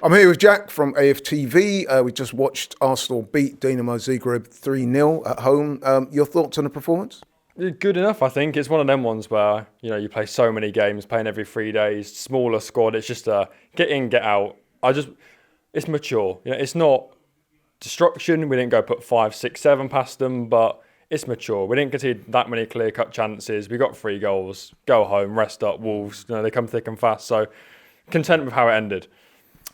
I'm here with Jack from AFTV. We just watched Arsenal beat Dinamo Zagreb 3-0 at home. Your thoughts on the performance? Good enough, I think. It's one of them ones where, you play so many games, playing every 3 days, smaller squad. It's just a get in, get out. It's mature. It's not destruction. We didn't go put 5, 6, 7 past them, but it's mature. We didn't concede that many clear-cut chances. We got 3 goals. Go home, rest up. Wolves, they come thick and fast. So content with how it ended.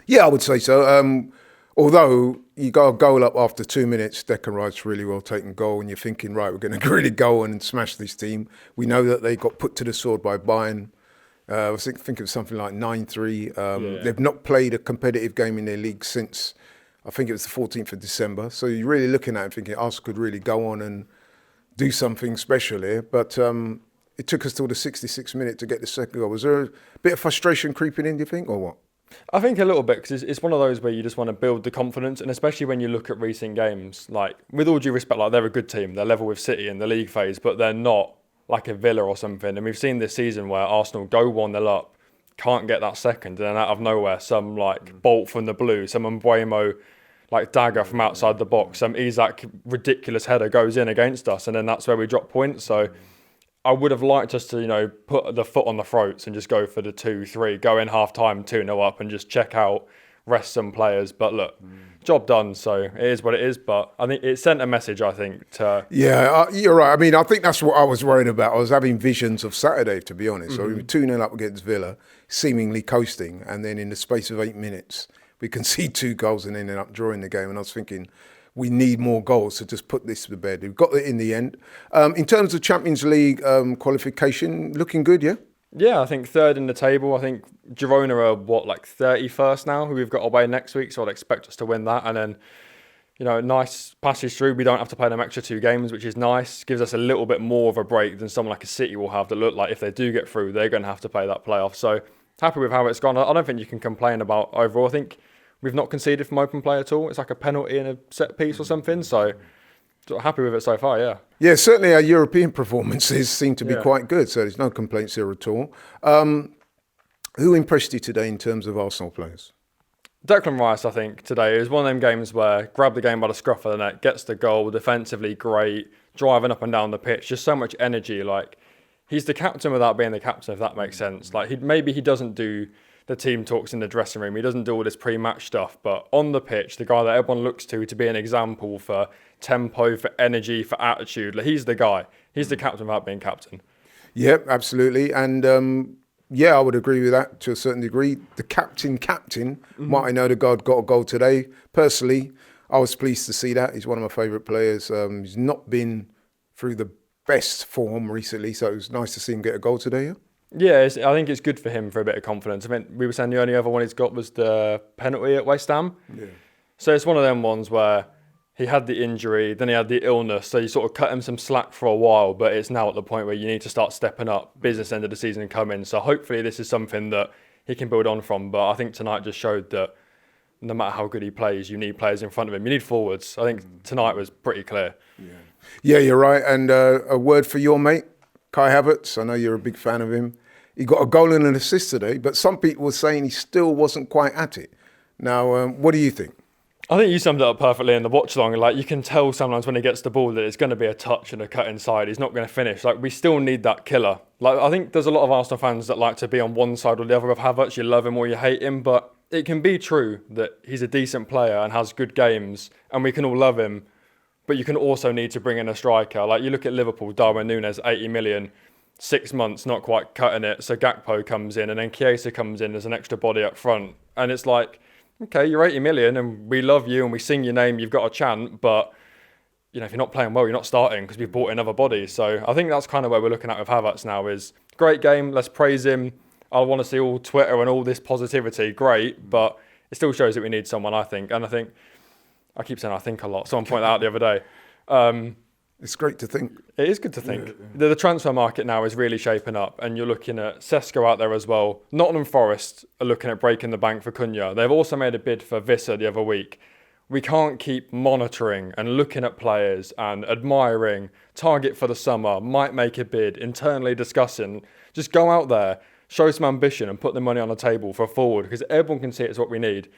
Yeah, I would say so. Although you got a goal up after 2 minutes, Declan Rice's really well taken goal, and you're thinking, right, we're going to really go on and smash this team. We know that they got put to the sword by Bayern. I think it was something like 9-3. They've not played a competitive game in their league since, I think it was the 14th of December. So you're really looking at it thinking Arsenal could really go on and do something special here. But it took us till the 66th minute to get the second goal. Was there a bit of frustration creeping in, do you think, or what? I think a little bit, because it's one of those where you just want to build the confidence, and especially when you look at recent games, like, with all due respect, like, they're a good team, they're level with City in the league phase, but they're not like a Villa or something. And we've seen this season where Arsenal go 1-0 up, can't get that second, and then out of nowhere, some bolt from the blue, some Mbeumo dagger from outside the box, some Isak ridiculous header goes in against us, and then that's where we drop points. So I would have liked us to, put the foot on the throats and just go for the 2-3, go in half-time 2-0 up and just check out, rest some players. But look, job done, so it is what it is. But I think it sent a message, to... Yeah, you're right. I mean, I think that's what I was worried about. I was having visions of Saturday, to be honest. So we were 2-0 up against Villa, seemingly coasting, and then in the space of 8 minutes, we concede 2 goals and ended up drawing the game. And I was thinking, we need more goals to just put this to bed. We've got it in the end. In terms of Champions League qualification, looking good, yeah? Yeah, I think third in the table. I think Girona are, 31st now, who we've got away next week, so I'd expect us to win that. And then, nice passage through. We don't have to play them extra 2 games, which is nice. Gives us a little bit more of a break than someone like a City will have, that look like if they do get through, they're going to have to play that playoff. So happy with how it's gone. I don't think you can complain about overall. I think we've not conceded from open play at all. It's like a penalty and a set piece or something. So happy with it so far, yeah. Yeah, certainly our European performances seem to be quite good. So there's no complaints here at all. Who impressed you today in terms of Arsenal players? Declan Rice, I think, today is one of them games where grab the game by the scruff of the neck, gets the goal, defensively great, driving up and down the pitch, just so much energy. He's the captain without being the captain, if that makes sense. Maybe he doesn't do the team talks in the dressing room. He doesn't do all this pre-match stuff, but on the pitch, the guy that everyone looks to be an example for tempo, for energy, for attitude. He's the guy. He's the captain without being captain. Yeah, absolutely. And I would agree with that to a certain degree. The captain, Martin Odegaard got a goal today. Personally, I was pleased to see that. He's one of my favourite players. He's not been through the best form recently, so it was nice to see him get a goal today, yeah? Yeah, I think it's good for him for a bit of confidence. I mean, we were saying the only other one he's got was the penalty at West Ham. Yeah. So it's one of them ones where he had the injury, then he had the illness, so you sort of cut him some slack for a while, but it's now at the point where you need to start stepping up, business end of the season coming. So hopefully this is something that he can build on from. But I think tonight just showed that no matter how good he plays, you need players in front of him. You need forwards. I think tonight was pretty clear. Yeah, you're right. And a word for your mate, Kai Havertz. I know you're a big fan of him. He got a goal and an assist today, but some people were saying he still wasn't quite at it. Now, what do you think? I think you summed it up perfectly in the watch along. You can tell sometimes when he gets the ball that it's going to be a touch and a cut inside. He's not going to finish. We still need that killer. I think there's a lot of Arsenal fans that like to be on one side or the other of Havertz. You love him or you hate him, but it can be true that he's a decent player and has good games, and we can all love him. But you can also need to bring in a striker. You look at Liverpool, Darwin Núñez, 80 million. 6 months, not quite cutting it. So Gakpo comes in and then Chiesa comes in as an extra body up front. And it's okay, you're 80 million and we love you and we sing your name, you've got a chant, but if you're not playing well, you're not starting because we've brought in other bodies. So I think that's kind of where we're looking at with Havertz now is great game, let's praise him. I want to see all Twitter and all this positivity, great, but it still shows that we need someone, I think. And I keep saying I think a lot. Someone pointed out the other day. It's great to think. It is good to think. Yeah. The transfer market now is really shaping up, and you're looking at Sesko out there as well. Nottingham Forest are looking at breaking the bank for Cunha. They've also made a bid for Visser the other week. We can't keep monitoring and looking at players and admiring, target for the summer, might make a bid, internally discussing. Just go out there, show some ambition and put the money on the table for a forward, because everyone can see it's what we need.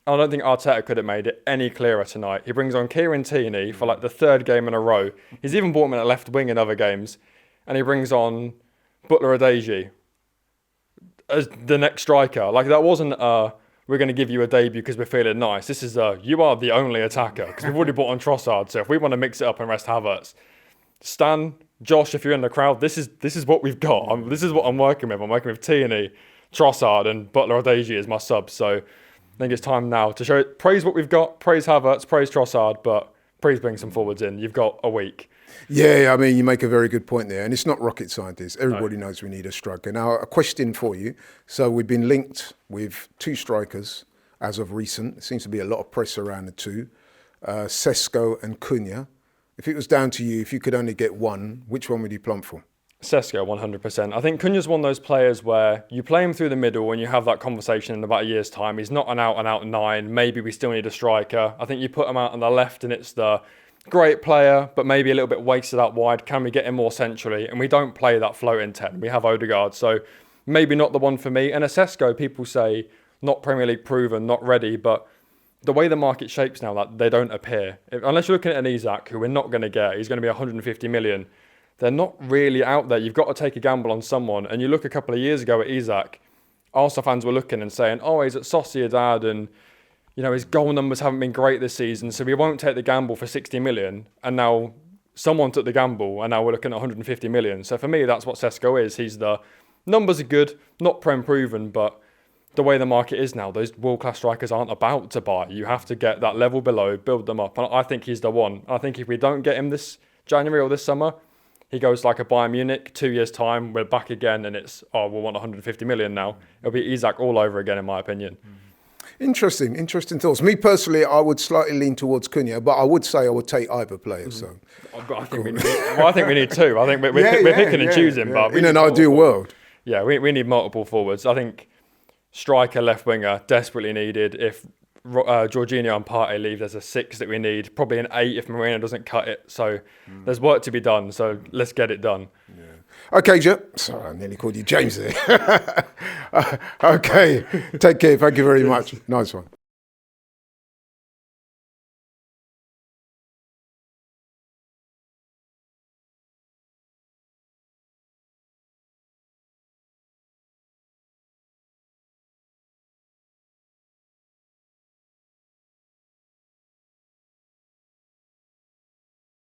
I don't think Arteta could have made it any clearer tonight. He brings on Kieran Tierney for like the third game in a row. He's even brought him in at left wing in other games. And he brings on Butler Adeji as the next striker. Like, that wasn't we're going to give you a debut because we're feeling nice. This is you are the only attacker, because we've already brought on Trossard. So if we want to mix it up and rest Havertz, Stan, Josh, if you're in the crowd, this is what we've got. This is what I'm working with. I'm working with Tierney, Trossard, and Butler Adeji as my subs. So I think it's time now to show it. Praise what we've got, praise Havertz, praise Trossard, but please bring some forwards in. You've got a week. Yeah, I mean, you make a very good point there. And it's not rocket scientists. Everybody knows we need a striker. Now, a question for you. So we've been linked with 2 strikers as of recent. There seems to be a lot of press around the 2. Sesko and Cunha. If it was down to you, if you could only get one, which one would you plump for? Sesko, 100%. I think Cunha's one of those players where you play him through the middle and you have that conversation in about a year's time. He's not an out-and-out 9. Maybe we still need a striker. I think you put him out on the left and it's the great player, but maybe a little bit wasted out wide. Can we get him more centrally? And we don't play that floating 10. We have Odegaard, so maybe not the one for me. And a Sesko, people say, not Premier League proven, not ready, but the way the market shapes now, that they don't appear. Unless you're looking at an Isak, who we're not going to get, he's going to be 150 million. They're not really out there. You've got to take a gamble on someone. And you look a couple of years ago at Isak, Arsenal fans were looking and saying, oh, he's at Sociedad and, you know, his goal numbers haven't been great this season, so we won't take the gamble for 60 million. And now someone took the gamble and now we're looking at 150 million. So for me, that's what Sesko is. He's the numbers are good, not Prem proven, but the way the market is now, those world-class strikers aren't about to buy. You have to get that level below, build them up. And I think he's the one. I think if we don't get him this January or this summer, he goes like a Bayern Munich, 2 years' time, we're back again and it's, we'll want 150 million now. It'll be Isak all over again, in my opinion. Interesting thoughts. Me personally, I would slightly lean towards Cunha, but I would say I would take either player. So I think we need 2. I think we're picking and choosing. But in an ideal world. Yeah, we need multiple forwards. I think striker, left winger, desperately needed. If Jorginho and Partey leave, there's a 6 that we need. Probably an 8 if Moreno doesn't cut it. So there's work to be done. So let's get it done. Yeah. Okay, sorry, I nearly called you James there. Okay, take care. Thank you very much. Nice one.